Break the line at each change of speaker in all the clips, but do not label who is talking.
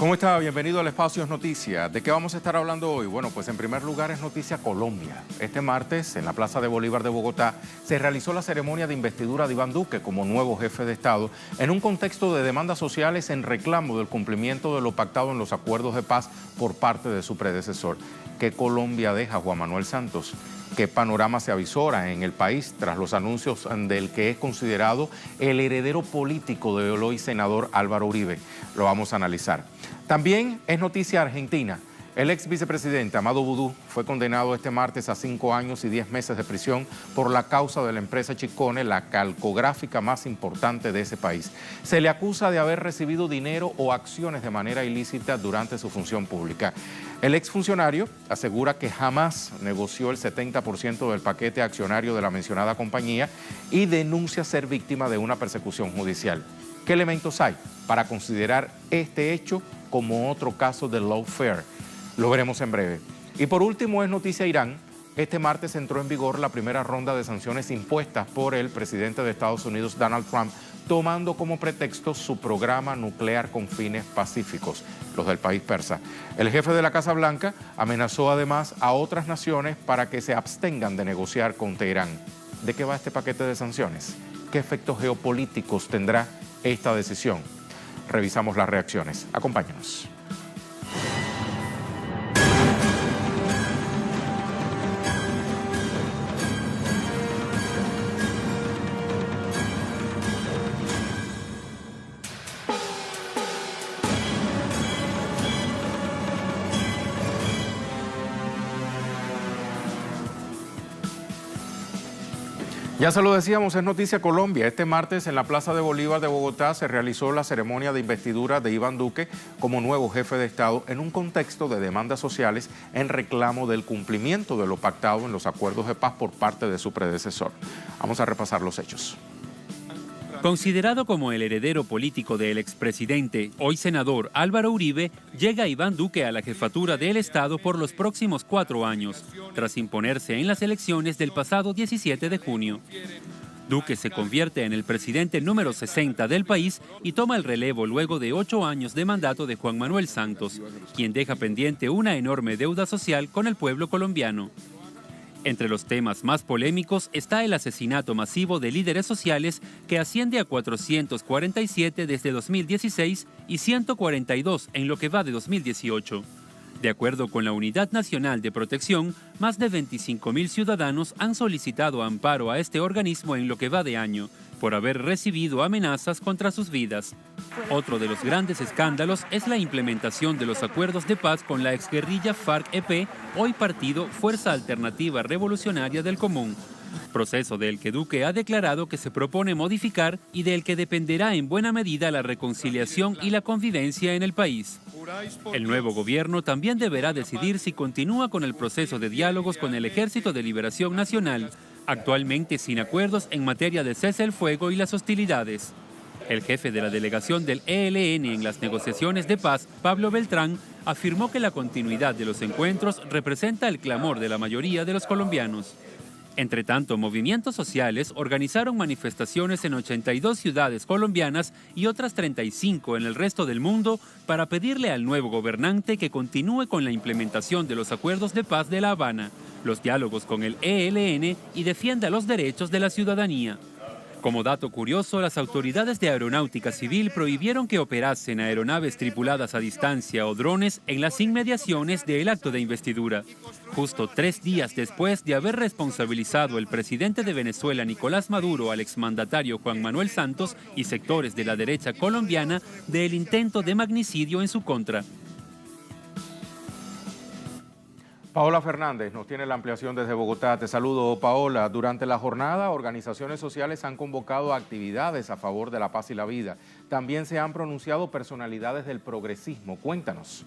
¿Cómo está? Bienvenido al Espacio Es Noticia. ¿De qué vamos a estar hablando hoy? Bueno, pues en primer lugar es noticia Colombia. Este martes, en la Plaza de Bolívar de Bogotá, se realizó la ceremonia de investidura de Iván Duque como nuevo jefe de Estado en un contexto de demandas sociales en reclamo del cumplimiento de lo pactado en los acuerdos de paz por parte de su predecesor. ¿Qué Colombia deja Juan Manuel Santos? ¿Qué panorama se avisora en el país tras los anuncios del que es considerado el heredero político del hoy senador Álvaro Uribe? Lo vamos a analizar. También es noticia Argentina. El ex vicepresidente Amado Vudú fue condenado este martes a 5 años y 10 meses de prisión por la causa de la empresa Chicone, la calcográfica más importante de ese país. Se le acusa de haber recibido dinero o acciones de manera ilícita durante su función pública. El exfuncionario asegura que jamás negoció el 70% del paquete accionario de la mencionada compañía y denuncia ser víctima de una persecución judicial. ¿Qué elementos hay para considerar este hecho como otro caso de lawfare? Lo veremos en breve. Y por último es noticia Irán. Este martes entró en vigor la primera ronda de sanciones impuestas por el presidente de Estados Unidos, Donald Trump, tomando como pretexto su programa nuclear con fines pacíficos, los del país persa. El jefe de la Casa Blanca amenazó además a otras naciones para que se abstengan de negociar con Teherán. ¿De qué va este paquete de sanciones? ¿Qué efectos geopolíticos tendrá esta decisión? Revisamos las reacciones. Acompáñenos. Ya se lo decíamos, es noticia Colombia. Este martes en la Plaza de Bolívar de Bogotá se realizó la ceremonia de investidura de Iván Duque como nuevo jefe de Estado en un contexto de demandas sociales en reclamo del cumplimiento de lo pactado en los acuerdos de paz por parte de su predecesor. Vamos a repasar los hechos.
Considerado como el heredero político del expresidente, hoy senador Álvaro Uribe, llega Iván Duque a la jefatura del Estado por los próximos 4 años, tras imponerse en las elecciones del pasado 17 de junio. Duque se convierte en el presidente número 60 del país y toma el relevo luego de 8 años de mandato de Juan Manuel Santos, quien deja pendiente una enorme deuda social con el pueblo colombiano. Entre los temas más polémicos está el asesinato masivo de líderes sociales que asciende a 447 desde 2016 y 142 en lo que va de 2018. De acuerdo con la Unidad Nacional de Protección, más de 25.000 ciudadanos han solicitado amparo a este organismo en lo que va de año, por haber recibido amenazas contra sus vidas. Otro de los grandes escándalos es la implementación de los acuerdos de paz con la exguerrilla FARC-EP, hoy partido Fuerza Alternativa Revolucionaria del Común, proceso del que Duque ha declarado que se propone modificar y del que dependerá en buena medida la reconciliación y la convivencia en el país. El nuevo gobierno también deberá decidir si continúa con el proceso de diálogos con el Ejército de Liberación Nacional, actualmente sin acuerdos en materia de cese el fuego y las hostilidades. El jefe de la delegación del ELN en las negociaciones de paz, Pablo Beltrán, afirmó que la continuidad de los encuentros representa el clamor de la mayoría de los colombianos. Entre tanto, movimientos sociales organizaron manifestaciones en 82 ciudades colombianas y otras 35 en el resto del mundo para pedirle al nuevo gobernante que continúe con la implementación de los acuerdos de paz de La Habana, los diálogos con el ELN y defienda los derechos de la ciudadanía. Como dato curioso, las autoridades de aeronáutica civil prohibieron que operasen aeronaves tripuladas a distancia o drones en las inmediaciones del acto de investidura, justo 3 días después de haber responsabilizado el presidente de Venezuela, Nicolás Maduro, al exmandatario Juan Manuel Santos y sectores de la derecha colombiana del intento de magnicidio en su contra.
Paola Fernández nos tiene la ampliación desde Bogotá. Te saludo, Paola. Durante la jornada, organizaciones sociales han convocado actividades a favor de la paz y la vida. También se han pronunciado personalidades del progresismo. Cuéntanos.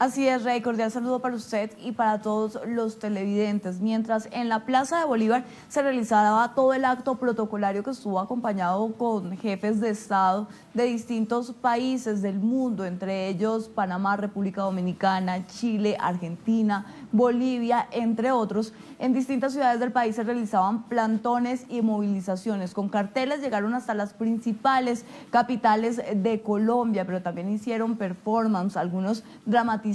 Así es, Rey, cordial saludo para usted y para todos los televidentes. Mientras en la Plaza de Bolívar se realizaba todo el acto protocolario que estuvo acompañado con jefes de Estado de distintos países del mundo, entre ellos Panamá, República Dominicana, Chile, Argentina, Bolivia, entre otros, en distintas ciudades del país se realizaban plantones y movilizaciones. Con carteles llegaron hasta las principales capitales de Colombia, pero también hicieron performance, algunos dramatizados.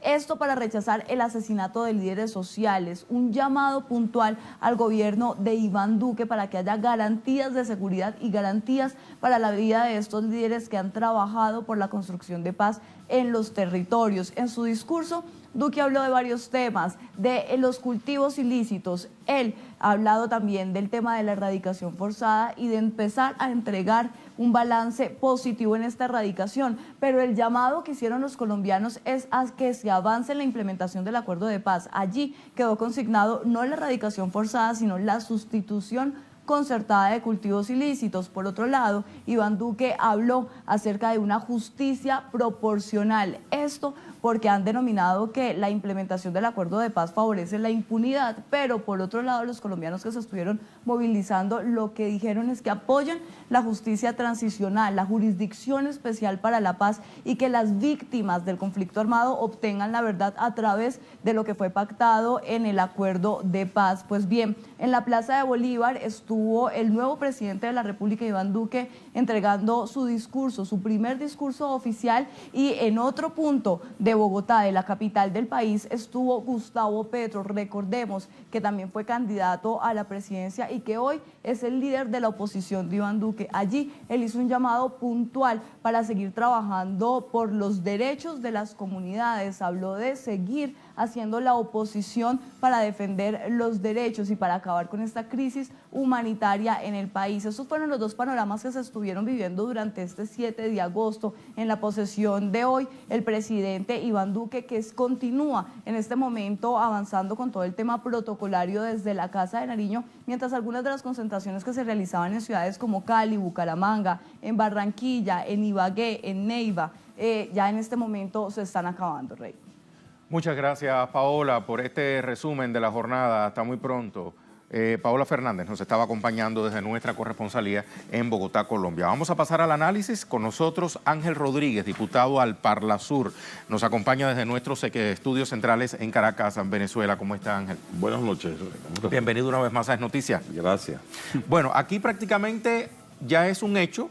Esto para rechazar el asesinato de líderes sociales, un llamado puntual al gobierno de Iván Duque para que haya garantías de seguridad y garantías para la vida de estos líderes que han trabajado por la construcción de paz en los territorios. En su discurso, Duque habló de varios temas, de los cultivos ilícitos. Él ha hablado también del tema de la erradicación forzada y de empezar a entregar un balance positivo en esta erradicación. Pero el llamado que hicieron los colombianos es a que se avance en la implementación del acuerdo de paz. Allí quedó consignado no la erradicación forzada, sino la sustitución concertada de cultivos ilícitos. Por otro lado, Iván Duque habló acerca de una justicia proporcional. Esto porque han denominado que la implementación del acuerdo de paz favorece la impunidad, pero por otro lado los colombianos que se estuvieron movilizando lo que dijeron es que apoyan la justicia transicional, la jurisdicción especial para la paz y que las víctimas del conflicto armado obtengan la verdad a través de lo que fue pactado en el acuerdo de paz. Pues bien, en la Plaza de Bolívar estuvo el nuevo presidente de la República, Iván Duque, entregando su discurso, su primer discurso oficial, y en otro punto de Bogotá, de la capital del país, estuvo Gustavo Petro. Recordemos que también fue candidato a la presidencia y que hoy es el líder de la oposición de Iván Duque. Allí él hizo un llamado puntual para seguir trabajando por los derechos de las comunidades. Habló de seguir haciendo la oposición para defender los derechos y para acabar con esta crisis humanitaria en el país. Estos fueron los dos panoramas que se estuvieron viviendo durante este 7 de agosto. En la posesión de hoy, el presidente Iván Duque, que continúa en este momento avanzando con todo el tema protocolario desde la Casa de Nariño, mientras algunas de las concentraciones que se realizaban en ciudades como Cali, Bucaramanga, en Barranquilla, en Ibagué, en Neiva, ya en este momento se están acabando, Rey.
Muchas gracias, Paola, por este resumen de la jornada. Hasta muy pronto. Paola Fernández nos estaba acompañando desde nuestra corresponsalía en Bogotá, Colombia. Vamos a pasar al análisis. Con nosotros Ángel Rodríguez, diputado al Parlasur. Nos acompaña desde nuestros estudios centrales en Caracas, en Venezuela. ¿Cómo está, Ángel?
Buenas noches.
Bienvenido una vez más a Es Noticias.
Gracias.
Bueno, aquí prácticamente ya es un hecho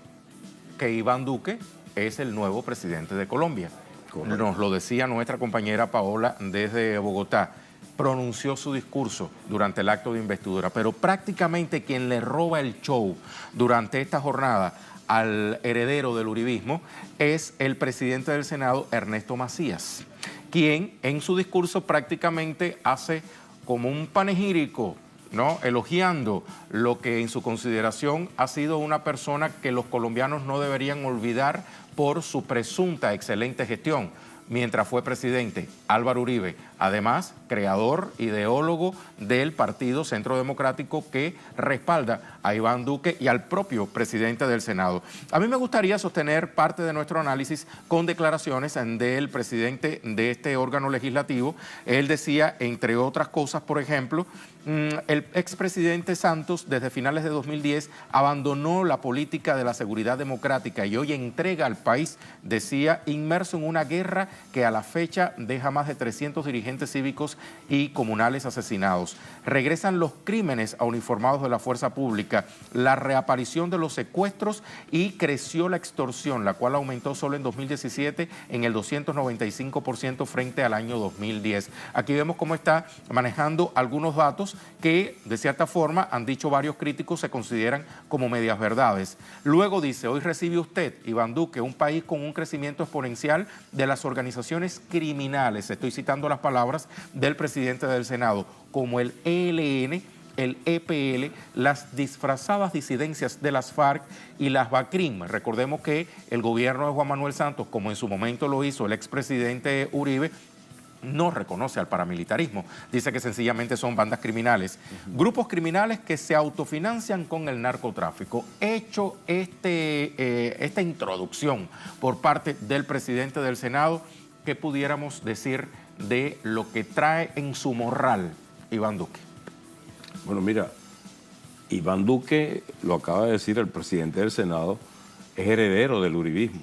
que Iván Duque es el nuevo presidente de Colombia. Correcto. Nos lo decía nuestra compañera Paola desde Bogotá. Pronunció su discurso durante el acto de investidura, pero prácticamente quien le roba el show durante esta jornada al heredero del uribismo es el presidente del Senado, Ernesto Macías, quien en su discurso prácticamente hace como un panegírico, ¿no?, elogiando lo que en su consideración ha sido una persona que los colombianos no deberían olvidar por su presunta excelente gestión mientras fue presidente, Álvaro Uribe, además creador, ideólogo del Partido Centro Democrático que respalda a Iván Duque y al propio presidente del Senado. A mí me gustaría sostener parte de nuestro análisis con declaraciones del presidente de este órgano legislativo. Él decía, entre otras cosas, por ejemplo, el expresidente Santos desde finales de 2010 abandonó la política de la seguridad democrática y hoy entrega al país, decía, inmerso en una guerra que a la fecha deja más de 300 dirigentes cívicos y comunales asesinados. Regresan los crímenes a uniformados de la fuerza pública, la reaparición de los secuestros y creció la extorsión, la cual aumentó solo en 2017 en el 295% frente al año 2010. Aquí vemos cómo está manejando algunos datos que, de cierta forma, han dicho varios críticos, se consideran como medias verdades. Luego dice, hoy recibe usted, Iván Duque, un país con un crecimiento exponencial de las organizaciones criminales, estoy citando las palabras del presidente del Senado, como el ELN, el EPL, las disfrazadas disidencias de las FARC y las BACRIM. Recordemos que el gobierno de Juan Manuel Santos, como en su momento lo hizo el expresidente Uribe, no reconoce al paramilitarismo, dice que sencillamente son bandas criminales, grupos criminales que se autofinancian con el narcotráfico. Hecho esta introducción por parte del presidente del Senado, ¿qué pudiéramos decir de lo que trae en su morral Iván Duque?
Bueno, mira, Iván Duque, lo acaba de decir el presidente del Senado, es heredero del uribismo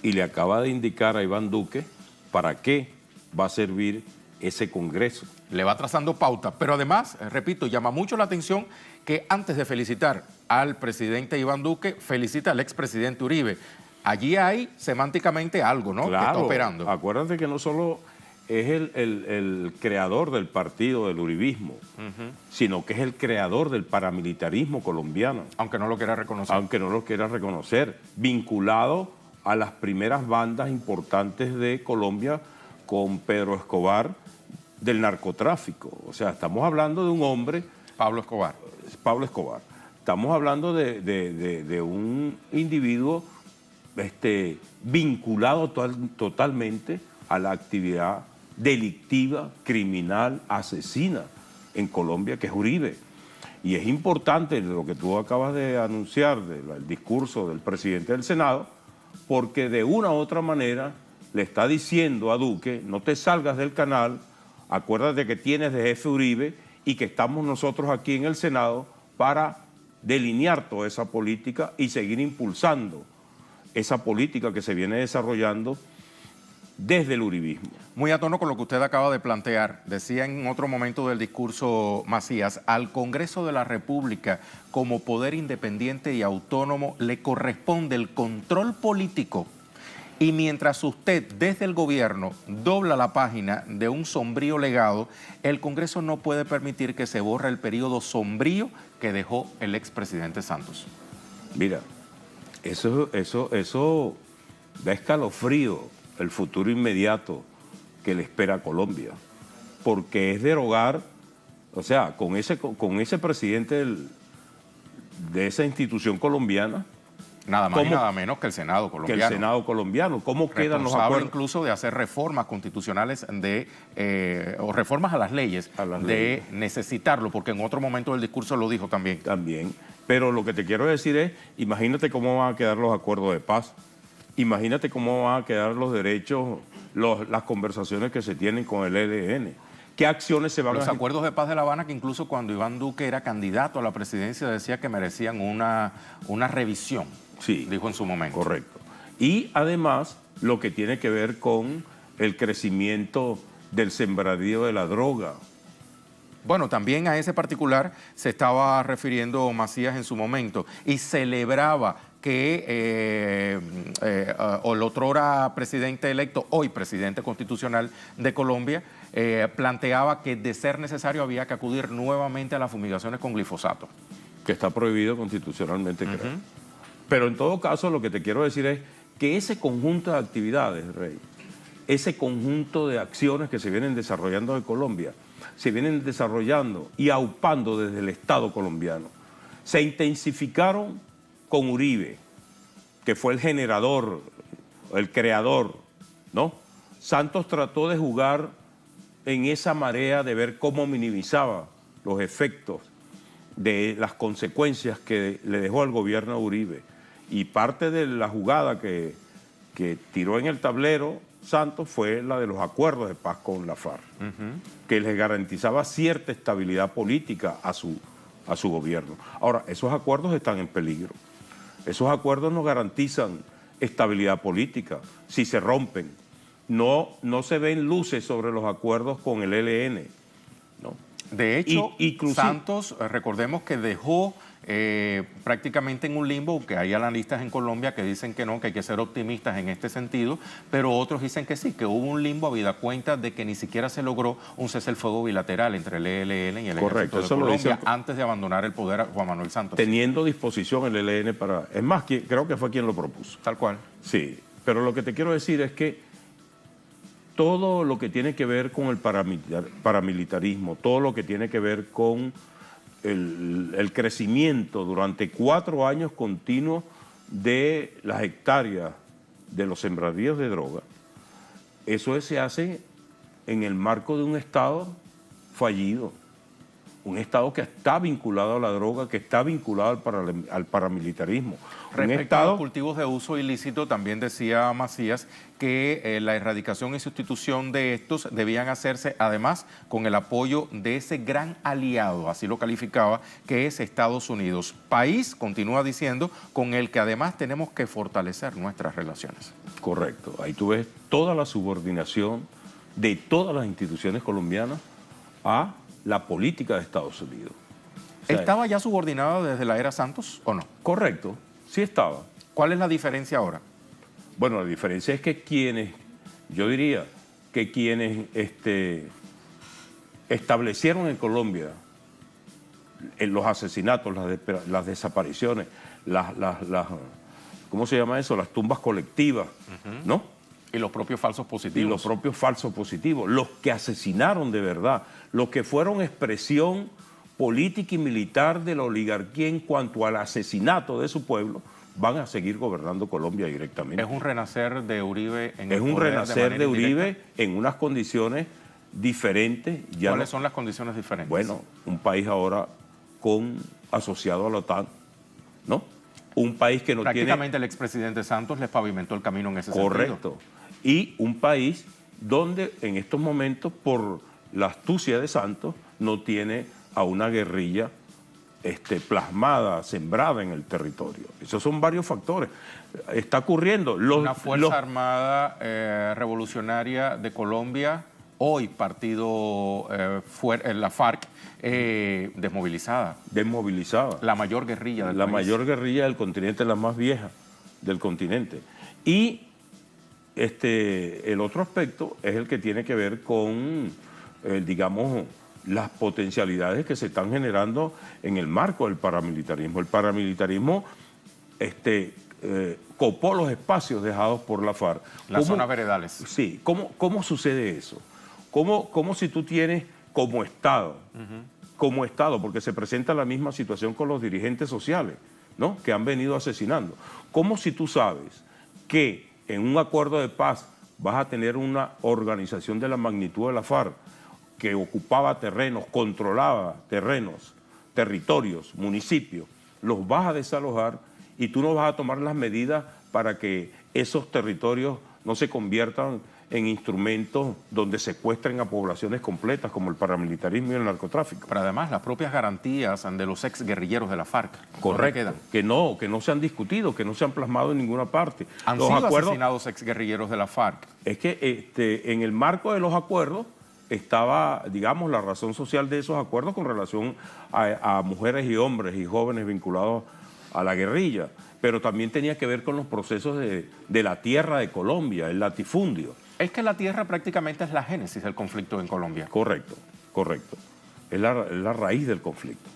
y le acaba de indicar a Iván Duque para qué va a servir ese Congreso.
Le va trazando pauta, pero además, repito, llama mucho la atención que antes de felicitar al presidente Iván Duque, felicita al expresidente Uribe. Allí hay semánticamente algo, ¿no?
Claro,
que está operando.
Acuérdate que no solo es el creador del partido del uribismo, sino que es el creador del paramilitarismo colombiano.
Aunque no lo quiera reconocer.
Aunque no lo quiera reconocer, vinculado a las primeras bandas importantes de Colombia con Pedro Escobar del narcotráfico. O sea, estamos hablando de un hombre...
Pablo Escobar.
Pablo Escobar. Estamos hablando de un individuo vinculado totalmente a la actividad delictiva, criminal, asesina en Colombia, que es Uribe. Y es importante lo que tú acabas de anunciar, del discurso del presidente del Senado, porque de una u otra manera le está diciendo a Duque, no te salgas del canal, acuérdate que tienes de jefe Uribe y que estamos nosotros aquí en el Senado para delinear toda esa política y seguir impulsando esa política que se viene desarrollando desde el uribismo.
Muy a tono con lo que usted acaba de plantear, decía en otro momento del discurso Macías, al Congreso de la República como poder independiente y autónomo le corresponde el control político y mientras usted desde el gobierno dobla la página de un sombrío legado, el Congreso no puede permitir que se borre el periodo sombrío que dejó el expresidente Santos.
Mira, eso da escalofrío el futuro inmediato que le espera a Colombia, porque es derogar, o sea, con ese presidente de esa institución colombiana,
nada más y nada menos que el Senado colombiano.
Que el Senado colombiano. ¿Cómo quedan los acuerdos?
Incluso de hacer reformas constitucionales o reformas a las leyes, necesitarlo, porque en otro momento del discurso lo dijo también.
También. Pero lo que te quiero decir es, imagínate cómo van a quedar los acuerdos de paz. Imagínate cómo van a quedar los derechos, las conversaciones que se tienen con el ELN. ¿Qué acciones se van a hacer?
Los acuerdos de paz de La Habana, que incluso cuando Iván Duque era candidato a la presidencia decía que merecían una revisión,
sí,
dijo en su momento.
Correcto. Y además lo que tiene que ver con el crecimiento del sembradío de la droga.
Bueno, también a ese particular se estaba refiriendo Macías en su momento y celebraba que el otrora presidente electo, hoy presidente constitucional de Colombia, planteaba que de ser necesario había que acudir nuevamente a las fumigaciones con glifosato.
Que está prohibido constitucionalmente, creo. Pero en todo caso lo que te quiero decir es que ese conjunto de actividades, Rey, ese conjunto de acciones que se vienen desarrollando en Colombia, se vienen desarrollando y aupando desde el Estado colombiano. Se intensificaron con Uribe, que fue el generador, el creador, ¿no? Santos trató de jugar en esa marea de ver cómo minimizaba los efectos de las consecuencias que le dejó al gobierno a Uribe. Y parte de la jugada que tiró en el tablero Santos fue la de los acuerdos de paz con la FARC, que les garantizaba cierta estabilidad política a su gobierno. Ahora, esos acuerdos están en peligro. Esos acuerdos no garantizan estabilidad política si se rompen. No se ven luces sobre los acuerdos con el ELN, ¿no?
De hecho, Santos, recordemos que dejó prácticamente en un limbo, que hay analistas en Colombia que dicen que no, que hay que ser optimistas en este sentido, pero otros dicen que sí, que hubo un limbo habida cuenta de que ni siquiera se logró un cese el fuego bilateral entre el ELN y el Ejército de Colombia antes de abandonar el poder a Juan Manuel Santos.
Teniendo disposición el ELN para... Es más, creo que fue quien lo propuso.
Tal cual.
Sí, pero lo que te quiero decir es que todo lo que tiene que ver con el paramilitarismo, todo lo que tiene que ver con el crecimiento durante 4 años continuos de las hectáreas de los sembradíos de droga, eso se hace en el marco de un Estado fallido, Un Estado que está vinculado a la droga, que está vinculado al paramilitarismo.
Respecto a los cultivos de uso ilícito, también decía Macías que la erradicación y sustitución de estos debían hacerse además con el apoyo de ese gran aliado, así lo calificaba, que es Estados Unidos. País, continúa diciendo, con el que además tenemos que fortalecer nuestras relaciones.
Correcto. Ahí tú ves toda la subordinación de todas las instituciones colombianas a la política de Estados Unidos. O sea,
¿estaba ya subordinado desde la era Santos o no?
Correcto, sí estaba.
¿Cuál es la diferencia ahora?
Bueno, la diferencia es que yo diría que quienes establecieron en Colombia los asesinatos, las desapariciones, ¿cómo se llama eso? Las tumbas colectivas, ¿no?
Y los propios falsos positivos.
Y los propios falsos positivos, los que asesinaron de verdad, los que fueron expresión política y militar de la oligarquía en cuanto al asesinato de su pueblo, van a seguir gobernando Colombia directamente.
¿Es un renacer de Uribe en el
Es un
poder
renacer de Uribe
indirecta?
en unas condiciones diferentes.
¿Cuáles son las condiciones diferentes?
Bueno, un país ahora asociado a la OTAN, ¿no? Un país que no tiene...
Prácticamente el expresidente Santos les pavimentó el camino en ese sentido.
Correcto. Y un país donde en estos momentos, por la astucia de Santos, no tiene a una guerrilla plasmada, sembrada en el territorio. Esos son varios factores. Está ocurriendo...
Una Fuerza Armada Revolucionaria de Colombia, hoy partido, la FARC, desmovilizada.
Desmovilizada.
La mayor guerrilla del país.
La mayor guerrilla del continente, la más vieja del continente. Y el otro aspecto es el que tiene que ver con, digamos, las potencialidades que se están generando en el marco del paramilitarismo. El paramilitarismo copó los espacios dejados por la FARC.
Las zonas veredales.
Sí. ¿Cómo sucede eso? ¿Cómo si tú tienes como Estado, porque se presenta la misma situación con los dirigentes sociales, ¿no?, que han venido asesinando? ¿Cómo si tú sabes que en un acuerdo de paz vas a tener una organización de la magnitud de la FARC que ocupaba terrenos, controlaba terrenos, territorios, municipios, los vas a desalojar y tú no vas a tomar las medidas para que esos territorios no se conviertan en instrumentos donde secuestren a poblaciones completas como el paramilitarismo y el narcotráfico?
Pero además las propias garantías de los exguerrilleros de la FARC.
Correcto, que no se han discutido, que no se han plasmado en ninguna parte.
Han sido asesinados exguerrilleros de la FARC.
Es que en el marco de los acuerdos estaba, digamos, la razón social de esos acuerdos con relación a mujeres y hombres y jóvenes vinculados a la guerrilla, pero también tenía que ver con los procesos de la tierra de Colombia, el latifundio.
Es que la tierra prácticamente es la génesis del conflicto en Colombia.
Correcto. Es la raíz del conflicto,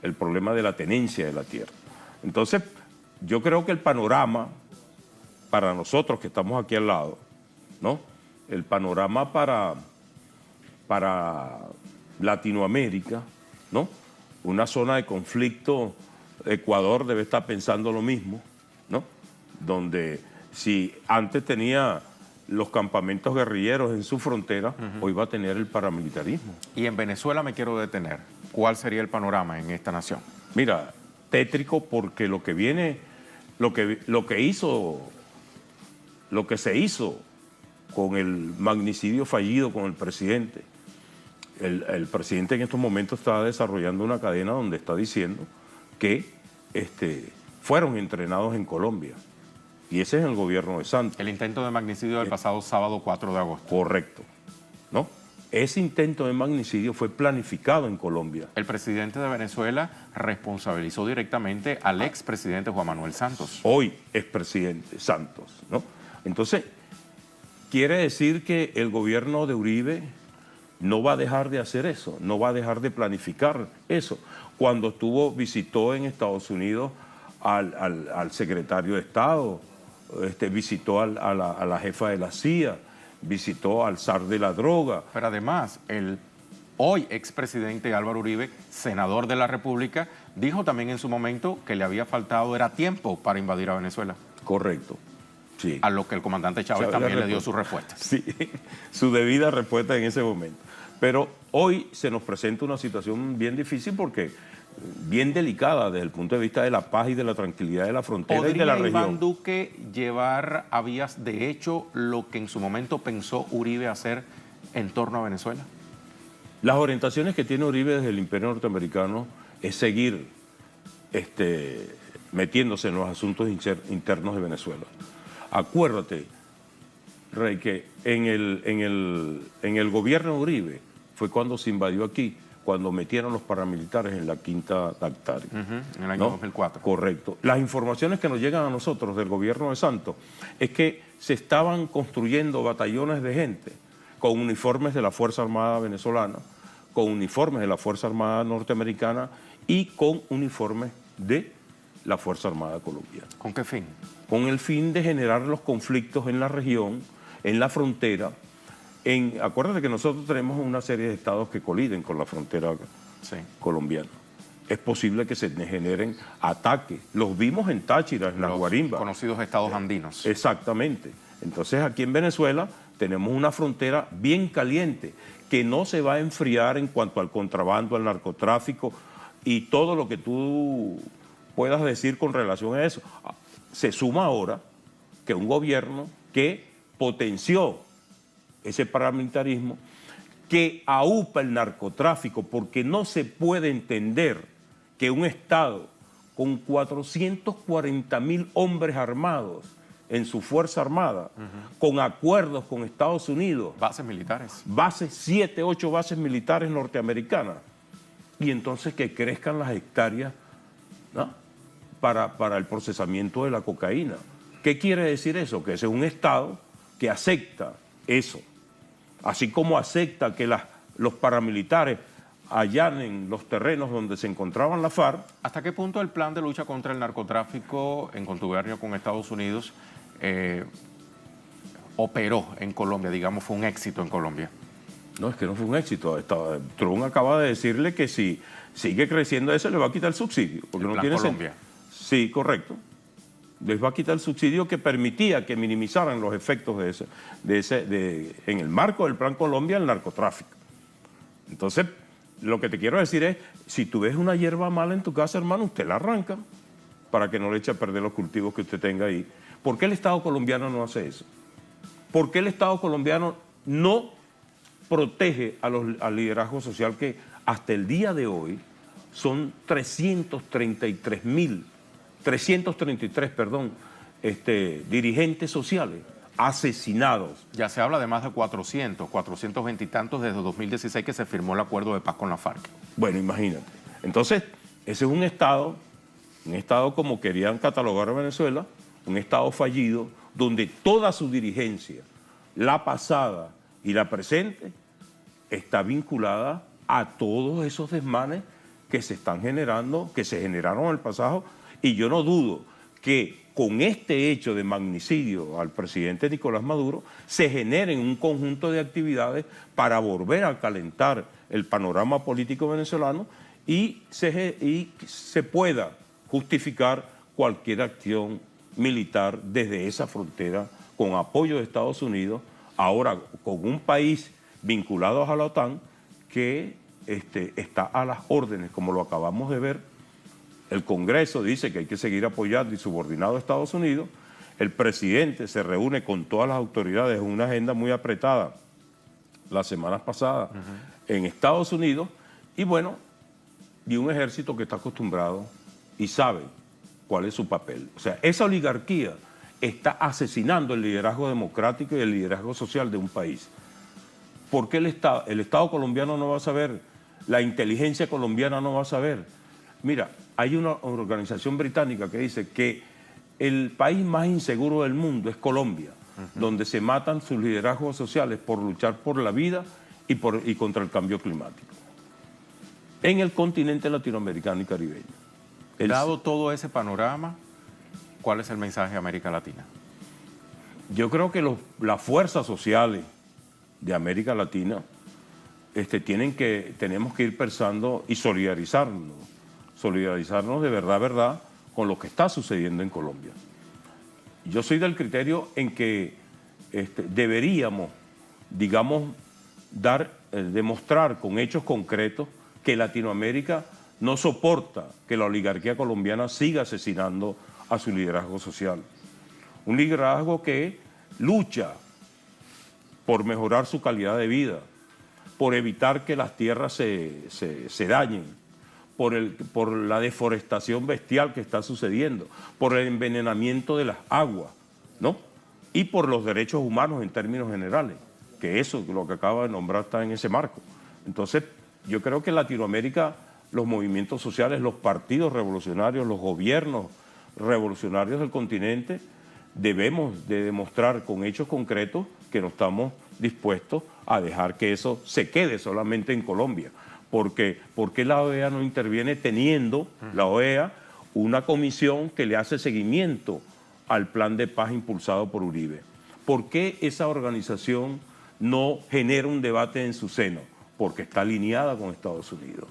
el problema de la tenencia de la tierra. Entonces, yo creo que el panorama, para nosotros que estamos aquí al lado, ¿no?, el panorama para Latinoamérica, ¿no?, una zona de conflicto, Ecuador debe estar pensando lo mismo, ¿no?, donde si antes tenía los campamentos guerrilleros en su frontera, hoy va a tener el paramilitarismo.
Y en Venezuela me quiero detener. ¿Cuál sería el panorama en esta nación?
Mira, tétrico, porque lo que se hizo con el magnicidio fallido con el presidente, el presidente en estos momentos está desarrollando una cadena donde está diciendo que fueron entrenados en Colombia. Y ese es el gobierno de Santos.
El intento de magnicidio del pasado sábado 4 de agosto.
Correcto, ¿no? Ese intento de magnicidio fue planificado en Colombia.
El presidente de Venezuela responsabilizó directamente al expresidente Juan Manuel Santos.
Hoy expresidente Santos, ¿no? Entonces, quiere decir que el gobierno de Uribe no va a dejar de hacer eso, no va a dejar de planificar eso. Cuando visitó en Estados Unidos al secretario de Estado, visitó a la jefa de la CIA, visitó al zar de la droga.
Pero además, el hoy expresidente Álvaro Uribe, senador de la República, dijo también en su momento que le había faltado tiempo para invadir a Venezuela.
Correcto, sí.
A lo que el comandante Chávez también le dio su respuesta.
Sí, su debida respuesta en ese momento. Pero hoy se nos presenta una situación bien difícil porque bien delicada desde el punto de vista de la paz y de la tranquilidad de la frontera y de la región.
¿Podría Iván Duque llevar a vías de hecho lo que en su momento pensó Uribe hacer en torno a Venezuela?
Las orientaciones que tiene Uribe desde el Imperio norteamericano es seguir metiéndose en los asuntos internos de Venezuela. Acuérdate, Rey, que en el gobierno de Uribe fue cuando se invadió aquí, cuando metieron los paramilitares en la Quinta Dactaria.
En el año 2004.
Correcto. Las informaciones que nos llegan a nosotros del gobierno de Santos es que se estaban construyendo batallones de gente con uniformes de la Fuerza Armada venezolana, con uniformes de la Fuerza Armada norteamericana y con uniformes de la Fuerza Armada colombiana.
¿Con qué fin?
Con el fin de generar los conflictos en la región, en la frontera. Acuérdate que nosotros tenemos una serie de estados que coliden con la frontera colombiana. Es posible que se generen ataques. Los vimos en Táchira, en la Guarimba.
Conocidos estados andinos.
Exactamente. Entonces aquí en Venezuela tenemos una frontera bien caliente que no se va a enfriar en cuanto al contrabando, al narcotráfico y todo lo que tú puedas decir con relación a eso. Se suma ahora que un gobierno que potenció ese paramilitarismo, que aupa el narcotráfico, porque no se puede entender que un Estado con 440.000 hombres armados en su Fuerza Armada, con acuerdos con Estados Unidos.
Bases militares.
7, 8 bases militares norteamericanas. Y entonces que crezcan las hectáreas, ¿no?, para el procesamiento de la cocaína. ¿Qué quiere decir eso? Que ese es un Estado que acepta eso. Así como acepta que los paramilitares allanen los terrenos donde se encontraban la FARC.
¿Hasta qué punto el plan de lucha contra el narcotráfico en contubernio con Estados Unidos operó en Colombia, digamos, fue un éxito en Colombia?
No, es que no fue un éxito. Trump acaba de decirle que si sigue creciendo eso, le va a quitar el subsidio. Porque
¿El
no
plan
tiene
Colombia?
Sí, correcto. Les va a quitar el subsidio que permitía que minimizaran los efectos en el marco del Plan Colombia, el narcotráfico. Entonces, lo que te quiero decir es, si tú ves una hierba mala en tu casa, hermano, usted la arranca para que no le eche a perder los cultivos que usted tenga ahí. ¿Por qué el Estado colombiano no hace eso? ¿Por qué el Estado colombiano no protege al liderazgo social que hasta el día de hoy son 333, dirigentes sociales asesinados?
Ya se habla de más de 420 y tantos desde 2016 que se firmó el acuerdo de paz con la FARC.
Bueno, imagínate. Entonces, ese es un Estado como querían catalogar a Venezuela, un Estado fallido, donde toda su dirigencia, la pasada y la presente, está vinculada a todos esos desmanes que se están generando, que se generaron en el pasado, y yo no dudo que con este hecho de magnicidio al presidente Nicolás Maduro se generen un conjunto de actividades para volver a calentar el panorama político venezolano y se pueda justificar cualquier acción militar desde esa frontera con apoyo de Estados Unidos, ahora con un país vinculado a la OTAN que está a las órdenes, como lo acabamos de ver. El Congreso dice que hay que seguir apoyando y subordinado a Estados Unidos. El presidente se reúne con todas las autoridades en una agenda muy apretada las semanas pasadas en Estados Unidos. Y bueno, y un ejército que está acostumbrado y sabe cuál es su papel. O sea, esa oligarquía está asesinando el liderazgo democrático y el liderazgo social de un país. ¿Por qué el Estado colombiano no va a saber? La inteligencia colombiana no va a saber. Mira, hay una organización británica que dice que el país más inseguro del mundo es Colombia, donde se matan sus liderazgos sociales por luchar por la vida y contra el cambio climático. En el continente latinoamericano y caribeño.
Dado todo ese panorama, ¿cuál es el mensaje de América Latina?
Yo creo que las fuerzas sociales de América Latina tenemos que ir pensando y solidarizarnos de verdad con lo que está sucediendo en Colombia. Yo soy del criterio en que deberíamos, digamos, dar demostrar con hechos concretos que Latinoamérica no soporta que la oligarquía colombiana siga asesinando a su liderazgo social. Un liderazgo que lucha por mejorar su calidad de vida, por evitar que las tierras se dañen, por la deforestación bestial que está sucediendo, por el envenenamiento de las aguas, ¿no? Y por los derechos humanos en términos generales, que eso, lo que acaba de nombrar, está en ese marco. Entonces, yo creo que en Latinoamérica los movimientos sociales, los partidos revolucionarios, los gobiernos revolucionarios del continente, debemos de demostrar con hechos concretos que no estamos dispuestos a dejar que eso se quede solamente en Colombia. Porque ¿por qué la OEA no interviene teniendo la OEA una comisión que le hace seguimiento al plan de paz impulsado por Uribe? ¿Por qué esa organización no genera un debate en su seno? Porque está alineada con Estados Unidos.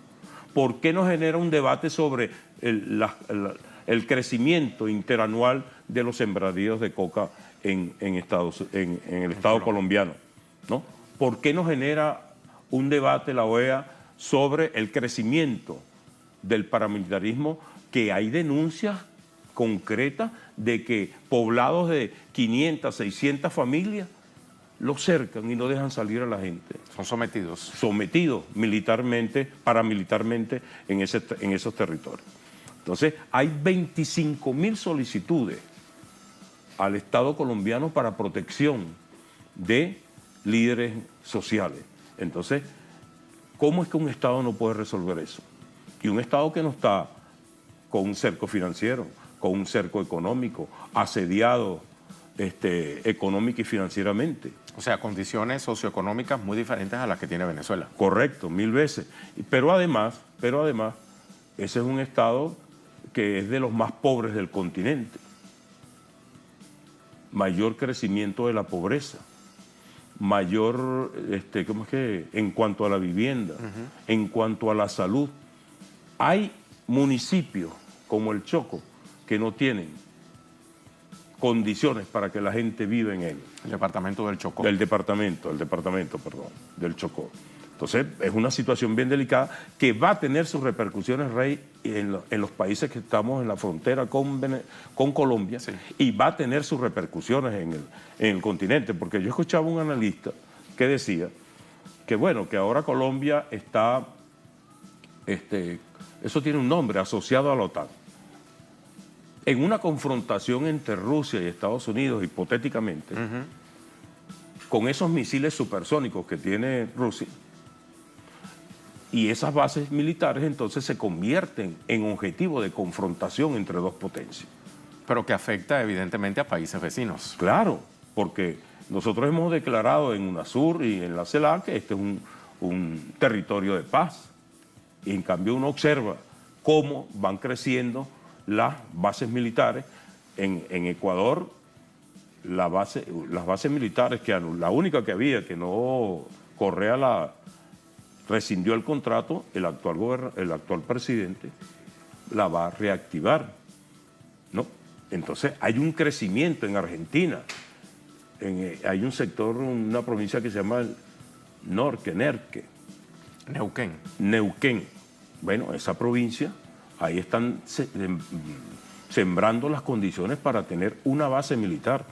¿Por qué no genera un debate sobre el crecimiento interanual de los sembradíos de coca en el Estado colombiano, ¿no? ¿Por qué no genera un debate la OEA sobre el crecimiento del paramilitarismo, que hay denuncias concretas de que poblados de 500, 600 familias los cercan y no dejan salir a la gente?
Son sometidos.
Sometidos militarmente, paramilitarmente en esos territorios. Entonces, hay 25.000 solicitudes al Estado colombiano para protección de líderes sociales. Entonces, ¿cómo es que un Estado no puede resolver eso? Y un Estado que no está con un cerco financiero, con un cerco económico, asediado económica y financieramente.
O sea, condiciones socioeconómicas muy diferentes a las que tiene Venezuela.
Correcto, 1000 veces. Pero además, ese es un Estado que es de los más pobres del continente. Mayor crecimiento de la pobreza, mayor, ¿cómo es que? En cuanto a la vivienda, en cuanto a la salud. Hay municipios como el Chocó que no tienen condiciones para que la gente viva en él.
El departamento del Chocó.
Del departamento, del Chocó. Entonces, es una situación bien delicada que va a tener sus repercusiones, Rey, en los países que estamos en la frontera con Colombia, sí. Y va a tener sus repercusiones en el continente, porque yo escuchaba un analista que decía que, bueno, que ahora Colombia está, eso tiene un nombre, asociado a la OTAN. En una confrontación entre Rusia y Estados Unidos, hipotéticamente, con esos misiles supersónicos que tiene Rusia, y esas bases militares entonces se convierten en objetivo de confrontación entre dos potencias.
Pero que afecta evidentemente a países vecinos.
Claro, porque nosotros hemos declarado en UNASUR y en la CELAC que este es un territorio de paz. Y en cambio uno observa cómo van creciendo las bases militares. En Ecuador, las bases militares, que la única que había, que no Correa rescindió el contrato, el actual presidente la va a reactivar, ¿no? Entonces hay un crecimiento en Argentina. Hay un sector, una provincia que se llama Neuquén. Bueno, esa provincia, ahí están sembrando las condiciones para tener una base militar.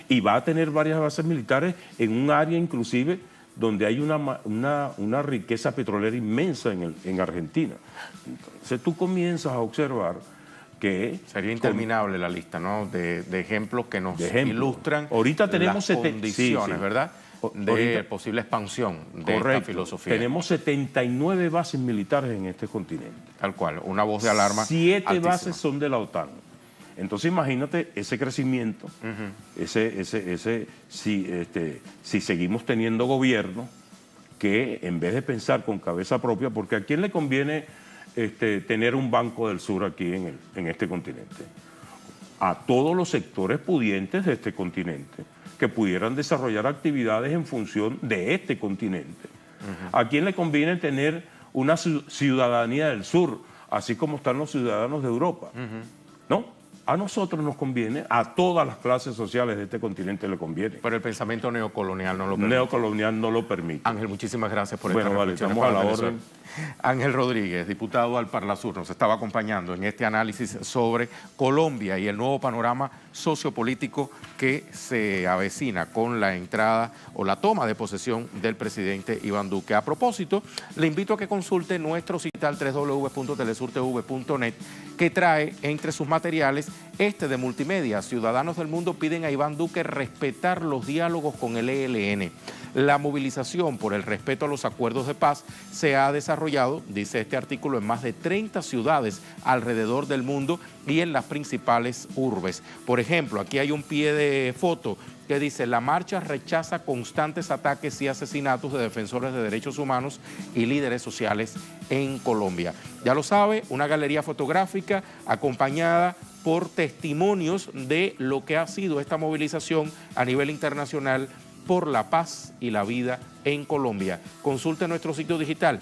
Y va a tener varias bases militares en un área inclusive donde hay una riqueza petrolera inmensa en Argentina. Entonces tú comienzas a observar que...
Sería interminable la lista, ¿no? De ejemplos que nos ilustran
ahorita tenemos
las condiciones, ¿verdad? De posible expansión de esta filosofía.
Tenemos 79 bases militares en este continente.
Tal cual, una voz de alarma
7
altísima.
bases son de la OTAN. Entonces imagínate ese crecimiento, si seguimos teniendo gobierno que en vez de pensar con cabeza propia, porque ¿a quién le conviene tener un Banco del Sur aquí en este continente? A todos los sectores pudientes de este continente que pudieran desarrollar actividades en función de este continente. ¿A quién le conviene tener una ciudadanía del sur, así como están los ciudadanos de Europa? ¿No? A nosotros nos conviene, a todas las clases sociales de este continente le conviene.
Pero el pensamiento neocolonial no lo permite.
Neocolonial no lo permite.
Ángel, muchísimas gracias por
Bueno,
esta
vale,
reflexión.
estamos a la orden.
Ángel Rodríguez, diputado al Parlasur, nos estaba acompañando en este análisis sobre Colombia y el nuevo panorama sociopolítico que se avecina con la entrada o la toma de posesión del presidente Iván Duque. A propósito, le invito a que consulte nuestro sitio www.telesurtv.net, que trae entre sus materiales este de multimedia. Ciudadanos del mundo piden a Iván Duque respetar los diálogos con el ELN. La movilización por el respeto a los acuerdos de paz se ha desarrollado, dice este artículo, en más de 30 ciudades alrededor del mundo y en las principales urbes. Por ejemplo, aquí hay un pie de foto que dice: la marcha rechaza constantes ataques y asesinatos de defensores de derechos humanos y líderes sociales en Colombia. Ya lo sabe, una galería fotográfica acompañada por testimonios de lo que ha sido esta movilización a nivel internacional por la paz y la vida en Colombia. Consulte nuestro sitio digital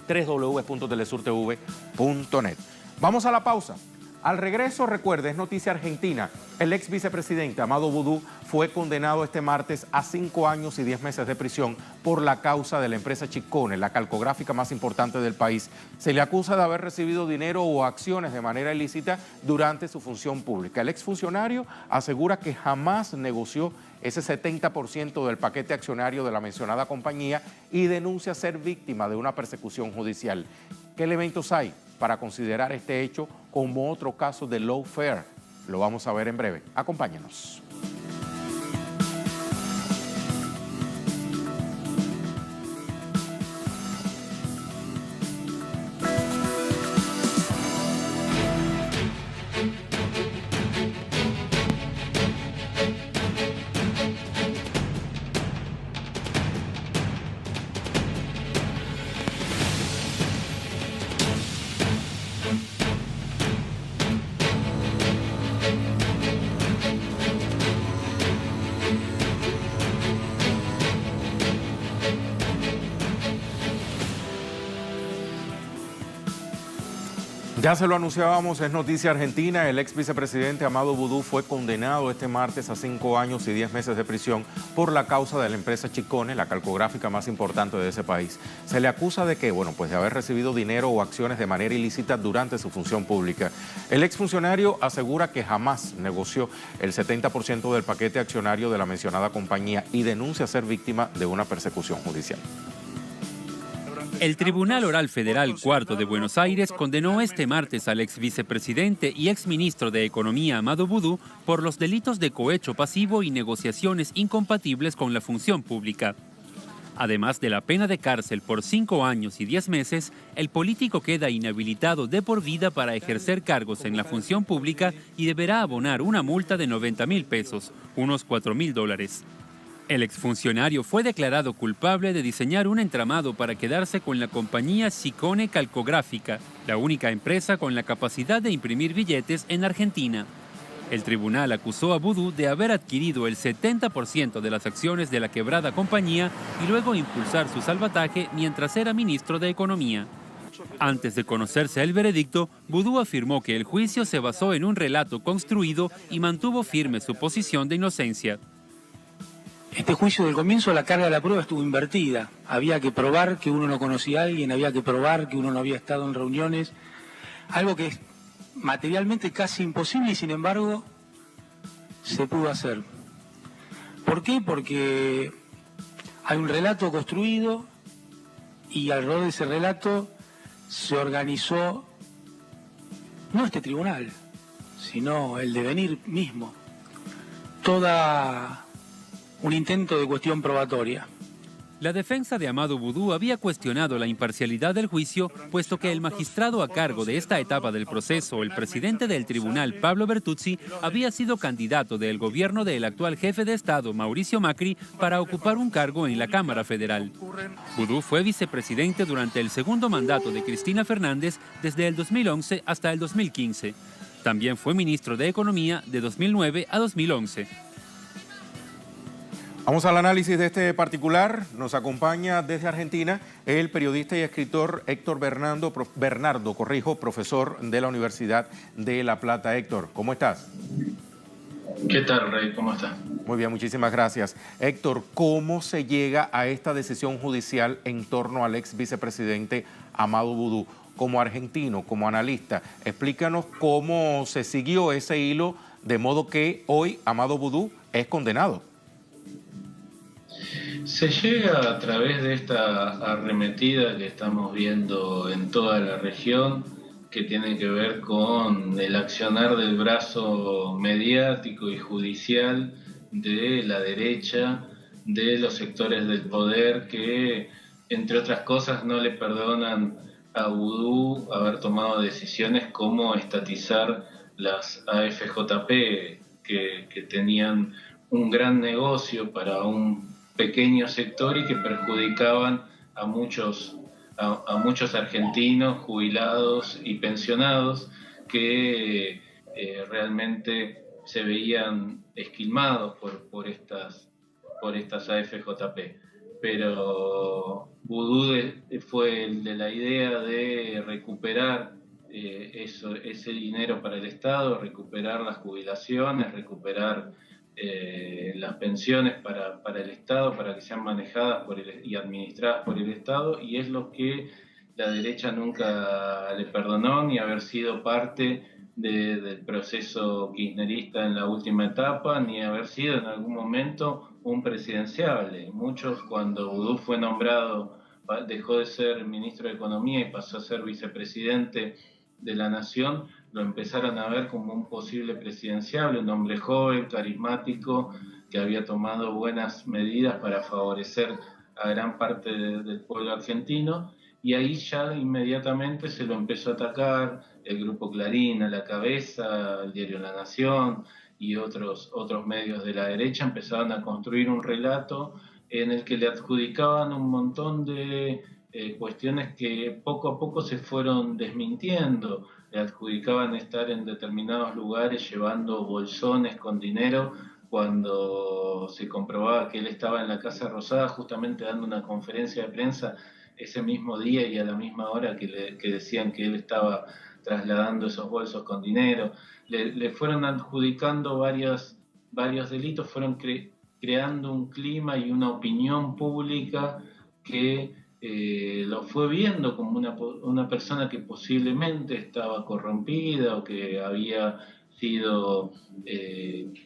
www.telesurtv.net. Vamos a la pausa. Al regreso, recuerde, es noticia argentina. El ex vicepresidente Amado Boudou fue condenado este martes a 5 años y 10 meses de prisión por la causa de la empresa Chicone, la calcográfica más importante del país. Se le acusa de haber recibido dinero o acciones de manera ilícita durante su función pública. El exfuncionario asegura que jamás negoció ese 70% del paquete accionario de la mencionada compañía y denuncia ser víctima de una persecución judicial. ¿Qué elementos hay para considerar este hecho como otro caso de lawfare? Lo vamos a ver en breve. Acompáñenos. Ya se lo anunciábamos, es noticia argentina. El ex vicepresidente Amado Boudou fue condenado este martes a 5 años y 10 meses de prisión por la causa de la empresa Chicone, la calcográfica más importante de ese país. Se le acusa de que, de haber recibido dinero o acciones de manera ilícita durante su función pública. El exfuncionario asegura que jamás negoció el 70% del paquete accionario de la mencionada compañía y denuncia ser víctima de una persecución judicial.
El Tribunal Oral Federal IV de Buenos Aires condenó este martes al ex vicepresidente y exministro de Economía Amado Boudou por los delitos de cohecho pasivo y negociaciones incompatibles con la función pública. Además de la pena de cárcel por 5 años y 10 meses, el político queda inhabilitado de por vida para ejercer cargos en la función pública y deberá abonar una multa de 90.000 pesos, unos $4.000. El exfuncionario fue declarado culpable de diseñar un entramado para quedarse con la compañía Chicone Calcográfica, la única empresa con la capacidad de imprimir billetes en Argentina. El tribunal acusó a Boudou de haber adquirido el 70% de las acciones de la quebrada compañía y luego impulsar su salvataje mientras era ministro de Economía. Antes de conocerse el veredicto, Boudou afirmó que el juicio se basó en un relato construido y mantuvo firme su posición de inocencia.
Este juicio, del comienzo, la carga de la prueba estuvo invertida. Había que probar que uno no conocía a alguien, había que probar que uno no había estado en reuniones, algo que es materialmente casi imposible y sin embargo se pudo hacer. ¿Por qué? Porque hay un relato construido y alrededor de ese relato se organizó no este tribunal, sino el devenir mismo. Toda un intento de cuestión probatoria.
La defensa de Amado Boudou había cuestionado la imparcialidad del juicio, puesto que el magistrado a cargo de esta etapa del proceso, el presidente del tribunal, Pablo Bertuzzi, había sido candidato del gobierno del actual jefe de Estado, Mauricio Macri, para ocupar un cargo en la Cámara Federal. Boudou fue vicepresidente durante el segundo mandato de Cristina Fernández desde el 2011 hasta el 2015. También fue ministro de Economía de 2009 a 2011.
Vamos al análisis de este particular. Nos acompaña desde Argentina el periodista y escritor Héctor Bernardo, profesor de la Universidad de La Plata. Héctor, ¿cómo estás?
¿Qué tal, Rey? ¿Cómo estás?
Muy bien, muchísimas gracias. Héctor, ¿cómo se llega a esta decisión judicial en torno al ex vicepresidente Amadou Boudou? Como argentino, como analista, explícanos cómo se siguió ese hilo de modo que hoy Amadou Boudou es condenado.
Se llega a través de esta arremetida que estamos viendo en toda la región, que tiene que ver con el accionar del brazo mediático y judicial de la derecha, de los sectores del poder que, entre otras cosas, no le perdonan a Boudou haber tomado decisiones como estatizar las AFJP, que tenían un gran negocio para un pequeño sector y que perjudicaban a muchos argentinos jubilados y pensionados que realmente se veían esquilmados por estas AFJP. Pero Boudou fue el de la idea de recuperar ese dinero para el Estado, recuperar las jubilaciones, recuperar las pensiones para el Estado, para que sean manejadas y administradas por el Estado, y es lo que la derecha nunca le perdonó, ni haber sido parte del proceso kirchnerista en la última etapa, ni haber sido en algún momento un presidenciable. Muchos, cuando Boudou fue nombrado, dejó de ser ministro de Economía y pasó a ser vicepresidente de la Nación, lo empezaron a ver como un posible presidenciable, un hombre joven, carismático, que había tomado buenas medidas para favorecer a gran parte del pueblo argentino, y ahí ya inmediatamente se lo empezó a atacar el Grupo Clarín, a la cabeza, el diario La Nación y otros medios de la derecha empezaron a construir un relato en el que le adjudicaban un montón de cuestiones que poco a poco se fueron desmintiendo. Le adjudicaban estar en determinados lugares llevando bolsones con dinero cuando se comprobaba que él estaba en la Casa Rosada justamente dando una conferencia de prensa ese mismo día y a la misma hora que decían que él estaba trasladando esos bolsos con dinero. Le fueron adjudicando varios delitos, fueron creando un clima y una opinión pública que lo fue viendo como una persona que posiblemente estaba corrompida o que había sido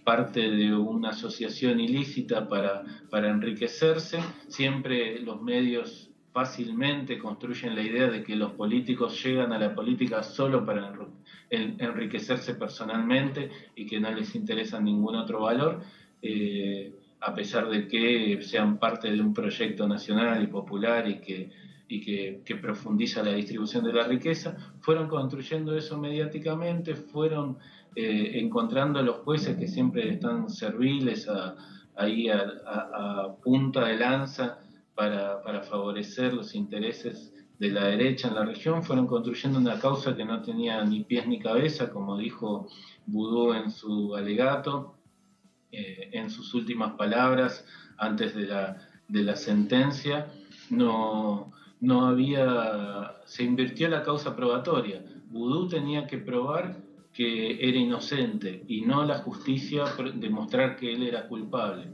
parte de una asociación ilícita para enriquecerse. Siempre los medios fácilmente construyen la idea de que los políticos llegan a la política solo para enriquecerse personalmente y que no les interesa ningún otro valor. A pesar de que sean parte de un proyecto nacional y popular y que profundiza la distribución de la riqueza, fueron construyendo eso mediáticamente, fueron encontrando a los jueces que siempre están serviles a punta de lanza para favorecer los intereses de la derecha en la región, fueron construyendo una causa que no tenía ni pies ni cabeza, como dijo Boudou en su alegato, en sus últimas palabras antes de la sentencia. Se invirtió la causa probatoria. Boudou tenía que probar que era inocente y no la justicia demostrar que él era culpable.